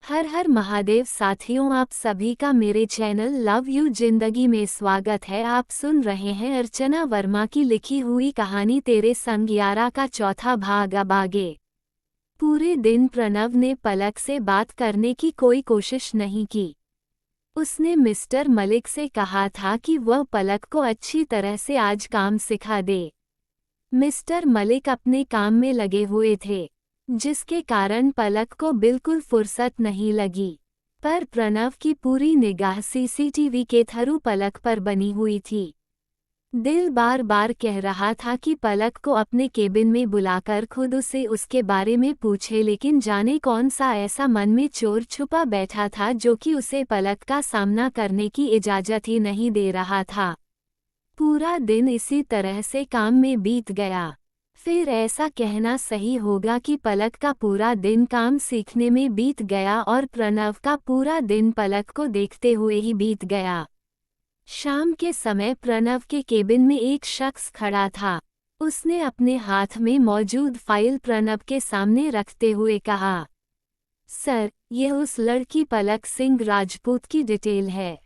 हर हर महादेव साथियों, आप सभी का मेरे चैनल लव यू जिंदगी में स्वागत है। आप सुन रहे हैं अर्चना वर्मा की लिखी हुई कहानी तेरे संग यारा का चौथा भाग। अब आगे। पूरे दिन प्रणव ने पलक से बात करने की कोई कोशिश नहीं की। उसने मिस्टर मलिक से कहा था कि वह पलक को अच्छी तरह से आज काम सिखा दे। मिस्टर मलिक अपने काम में लगे हुए थे, जिसके कारण पलक को बिल्कुल फुर्सत नहीं लगी। पर प्रणव की पूरी निगाह सीसीटीवी के थ्रू पलक पर बनी हुई थी। दिल बार बार कह रहा था कि पलक को अपने केबिन में बुलाकर खुद उसे उसके बारे में पूछे, लेकिन जाने कौन सा ऐसा मन में चोर छुपा बैठा था जो कि उसे पलक का सामना करने की इजाज़त ही नहीं दे रहा था। पूरा दिन इसी तरह से काम में बीत गया। फिर ऐसा कहना सही होगा कि पलक का पूरा दिन काम सीखने में बीत गया और प्रणव का पूरा दिन पलक को देखते हुए ही बीत गया। शाम के समय प्रणव के केबिन में एक शख्स खड़ा था। उसने अपने हाथ में मौजूद फाइल प्रणव के सामने रखते हुए कहा, सर, यह उस लड़की पलक सिंह राजपूत की डिटेल है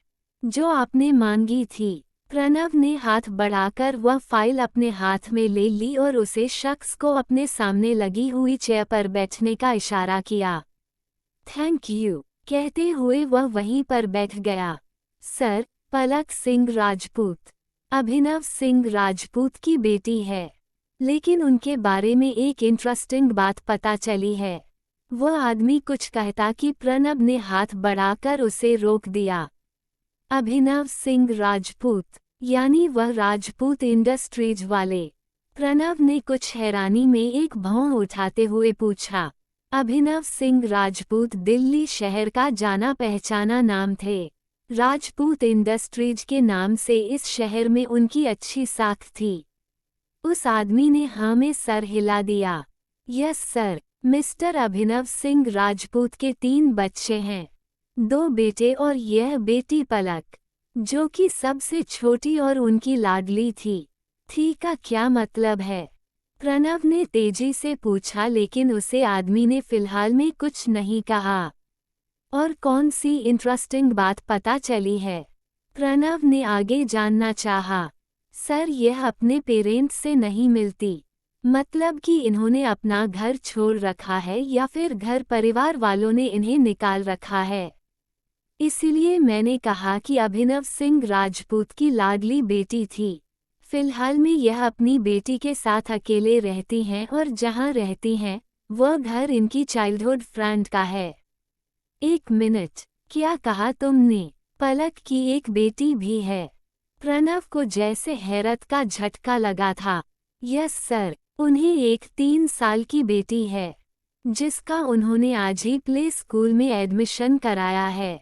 जो आपने मांगी थी। प्रणव ने हाथ बढ़ाकर वह फाइल अपने हाथ में ले ली और उसे शख्स को अपने सामने लगी हुई चेयर पर बैठने का इशारा किया। थैंक यू कहते हुए वह वहीं पर बैठ गया। सर, पलक सिंह राजपूत अभिनव सिंह राजपूत की बेटी है, लेकिन उनके बारे में एक इंटरेस्टिंग बात पता चली है। वह आदमी कुछ कहता कि प्रणव ने हाथ बढ़ाकर उसे रोक दिया। अभिनव सिंह राजपूत, यानी वह राजपूत इंडस्ट्रीज वाले? प्रणव ने कुछ हैरानी में एक भौं उठाते हुए पूछा। अभिनव सिंह राजपूत दिल्ली शहर का जाना पहचाना नाम थे। राजपूत इंडस्ट्रीज के नाम से इस शहर में उनकी अच्छी साख थी। उस आदमी ने हाँ में सर हिला दिया। यस सर, मिस्टर अभिनव सिंह राजपूत के 3 बच्चे हैं, 2 बेटे और यह बेटी पलक, जो कि सबसे छोटी और उनकी लाडली थी का क्या मतलब है? प्रणव ने तेजी से पूछा, लेकिन उसे आदमी ने फिलहाल में कुछ नहीं कहा। और कौन सी इंटरेस्टिंग बात पता चली है? प्रणव ने आगे जानना चाहा। सर, यह अपने पेरेंट्स से नहीं मिलती, मतलब कि इन्होंने अपना घर छोड़ रखा है या फिर घर परिवार वालों ने इन्हें निकाल रखा है। इसीलिए मैंने कहा कि अभिनव सिंह राजपूत की लाडली बेटी थी। फिलहाल में यह अपनी बेटी के साथ अकेले रहती हैं और जहां रहती हैं वह घर इनकी चाइल्डहुड फ्रेंड का है। 1 मिनट, क्या कहा तुमने? पलक की एक बेटी भी है? प्रणव को जैसे हैरत का झटका लगा था। यस सर, उन्हें एक 3 साल की बेटी है, जिसका उन्होंने आज ही प्ले स्कूल में एडमिशन कराया है,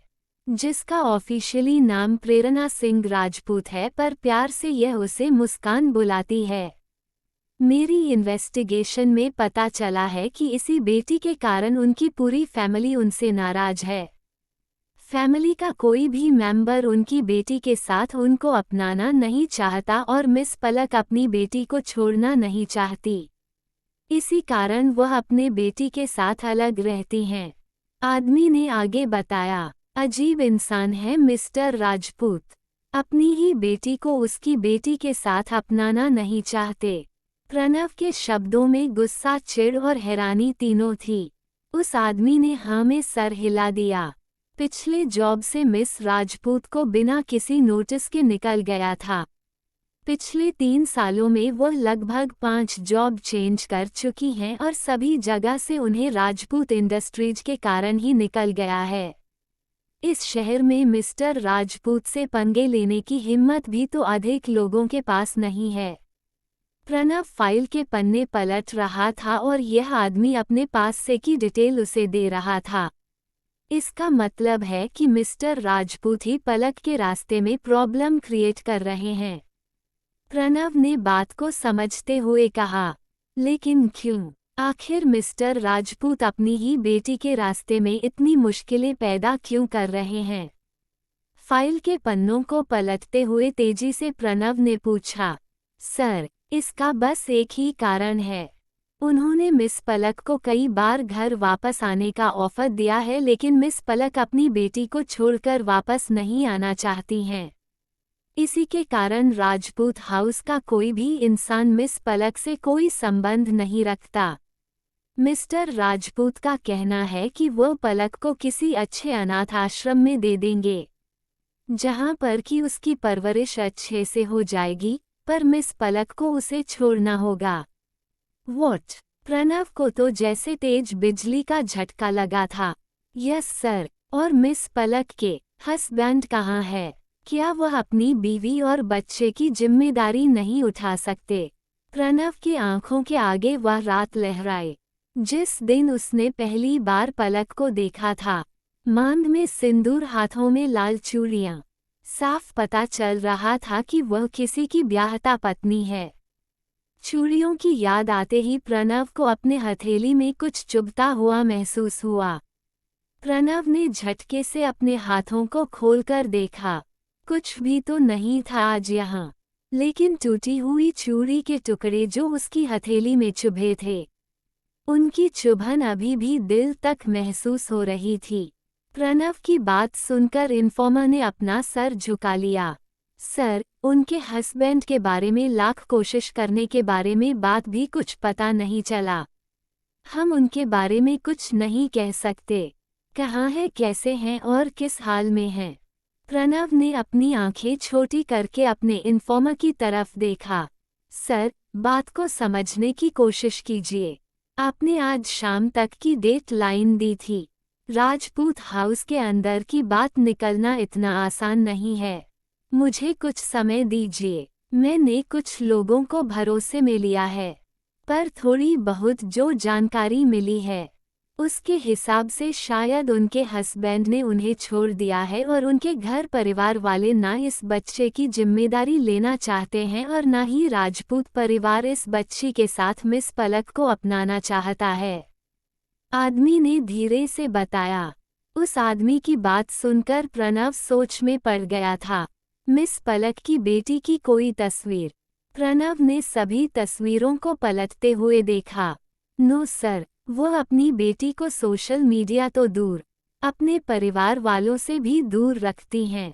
जिसका ऑफिशियली नाम प्रेरणा सिंह राजपूत है, पर प्यार से यह उसे मुस्कान बुलाती है। मेरी इन्वेस्टिगेशन में पता चला है कि इसी बेटी के कारण उनकी पूरी फैमिली उनसे नाराज है। फैमिली का कोई भी मेंबर उनकी बेटी के साथ उनको अपनाना नहीं चाहता और मिस पलक अपनी बेटी को छोड़ना नहीं चाहती। इसी कारण वह अपने बेटी के साथ अलग रहती हैं। आदमी ने आगे बताया। अजीब इंसान है मिस्टर राजपूत, अपनी ही बेटी को उसकी बेटी के साथ अपनाना नहीं चाहते। प्रणव के शब्दों में गुस्सा, चिढ़ और हैरानी तीनों थी। उस आदमी ने हाँ में सर हिला दिया। पिछले जॉब से मिस राजपूत को बिना किसी नोटिस के निकल गया था। पिछले 3 सालों में वह लगभग 5 जॉब चेंज कर चुकी हैं और सभी जगह से उन्हें राजपूत इंडस्ट्रीज के कारण ही निकल गया है। इस शहर में मिस्टर राजपूत से पंगे लेने की हिम्मत भी तो अधिक लोगों के पास नहीं है। प्रणव फाइल के पन्ने पलट रहा था और यह आदमी अपने पास से की डिटेल उसे दे रहा था। इसका मतलब है कि मिस्टर राजपूत ही पलक के रास्ते में प्रॉब्लम क्रिएट कर रहे हैं। प्रणव ने बात को समझते हुए कहा, लेकिन क्यों? आखिर मिस्टर राजपूत अपनी ही बेटी के रास्ते में इतनी मुश्किलें पैदा क्यों कर रहे हैं? फाइल के पन्नों को पलटते हुए तेजी से प्रणव ने पूछा। सर, इसका बस एक ही कारण है। उन्होंने मिस पलक को कई बार घर वापस आने का ऑफर दिया है, लेकिन मिस पलक अपनी बेटी को छोड़कर वापस नहीं आना चाहती हैं। इसी के कारण राजपूत हाउस का कोई भी इंसान मिस पलक से कोई संबंध नहीं रखता। मिस्टर राजपूत का कहना है कि वो पलक को किसी अच्छे अनाथ आश्रम में दे देंगे, जहां पर कि उसकी परवरिश अच्छे से हो जाएगी, पर मिस पलक को उसे छोड़ना होगा। वॉट? प्रणव को तो जैसे तेज बिजली का झटका लगा था। Yes sir. और मिस पलक के हस्बैंड कहाँ है? क्या वह अपनी बीवी और बच्चे की जिम्मेदारी नहीं उठा सकते? प्रणव की आंखों के आगे वह रात लहराए जिस दिन उसने पहली बार पलक को देखा था। मांग में सिंदूर, हाथों में लाल चूड़ियां। साफ पता चल रहा था कि वह किसी की ब्याहता पत्नी है। चूड़ियों की याद आते ही प्रणव को अपने हथेली में कुछ चुभता हुआ महसूस हुआ। प्रणव ने झटके से अपने हाथों को खोलकर देखा। कुछ भी तो नहीं था आज यहाँ, लेकिन टूटी हुई चूड़ी के टुकड़े जो उसकी हथेली में चुभे थे, उनकी चुभन अभी भी दिल तक महसूस हो रही थी। प्रणव की बात सुनकर इन्फॉर्मर ने अपना सर झुका लिया। सर, उनके हस्बैंड के बारे में लाख कोशिश करने के बारे में बात भी कुछ पता नहीं चला। हम उनके बारे में कुछ नहीं कह सकते। कहाँ है, कैसे हैं और किस हाल में हैं? प्रणव ने अपनी आंखें छोटी करके अपने इन्फॉर्मर की तरफ देखा। सर, बात को समझने की कोशिश कीजिए। आपने आज शाम तक की डेट लाइन दी थी। राजपूत हाउस के अंदर की बात निकलना इतना आसान नहीं है। मुझे कुछ समय दीजिए। मैंने कुछ लोगों को भरोसे में लिया है, पर थोड़ी बहुत जो जानकारी मिली है, उसके हिसाब से शायद उनके हस्बैंड ने उन्हें छोड़ दिया है और उनके घर परिवार वाले ना इस बच्चे की जिम्मेदारी लेना चाहते हैं और ना ही राजपूत परिवार इस बच्ची के साथ मिस पलक को अपनाना चाहता है। आदमी ने धीरे से बताया। उस आदमी की बात सुनकर प्रणव सोच में पड़ गया था। मिस पलक की बेटी की कोई तस्वीर। प्रणव ने सभी तस्वीरों को पलटते हुए देखा। नो सर, वो अपनी बेटी को सोशल मीडिया तो दूर, अपने परिवार वालों से भी दूर रखती हैं।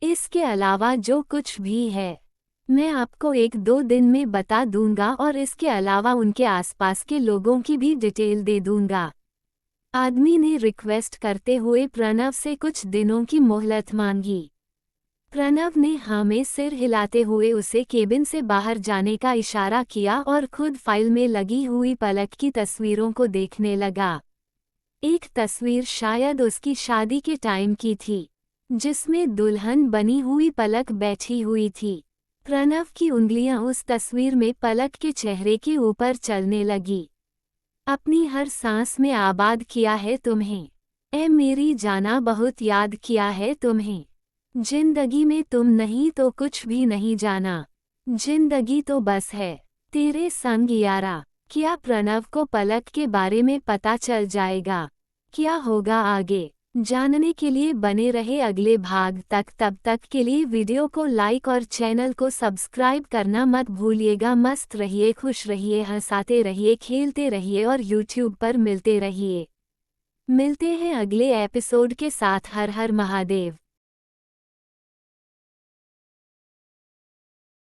इसके अलावा जो कुछ भी है, मैं आपको 1-2 दिन में बता दूंगा और इसके अलावा उनके आसपास के लोगों की भी डिटेल दे दूंगा। आदमी ने रिक्वेस्ट करते हुए प्रणव से कुछ दिनों की मोहलत मांगी। प्रणव ने हाँ में सिर हिलाते हुए उसे केबिन से बाहर जाने का इशारा किया और खुद फाइल में लगी हुई पलक की तस्वीरों को देखने लगा। एक तस्वीर शायद उसकी शादी के टाइम की थी, जिसमें दुल्हन बनी हुई पलक बैठी हुई थी। प्रणव की उंगलियां उस तस्वीर में पलक के चेहरे के ऊपर चलने लगी। अपनी हर सांस में आबाद किया है तुम्हें, ऐ मेरी जाना, बहुत याद किया है तुम्हें। जिंदगी में तुम नहीं तो कुछ भी नहीं जाना, जिंदगी तो बस है तेरे संग यारा। क्या प्रणव को पलक के बारे में पता चल जाएगा? क्या होगा आगे? जानने के लिए बने रहे अगले भाग तक। तब तक के लिए वीडियो को लाइक और चैनल को सब्सक्राइब करना मत भूलिएगा। मस्त रहिए, खुश रहिए, हंसाते रहिए, खेलते रहिए और यूट्यूब पर मिलते रहिए। मिलते हैं अगले एपिसोड के साथ। हर हर महादेव।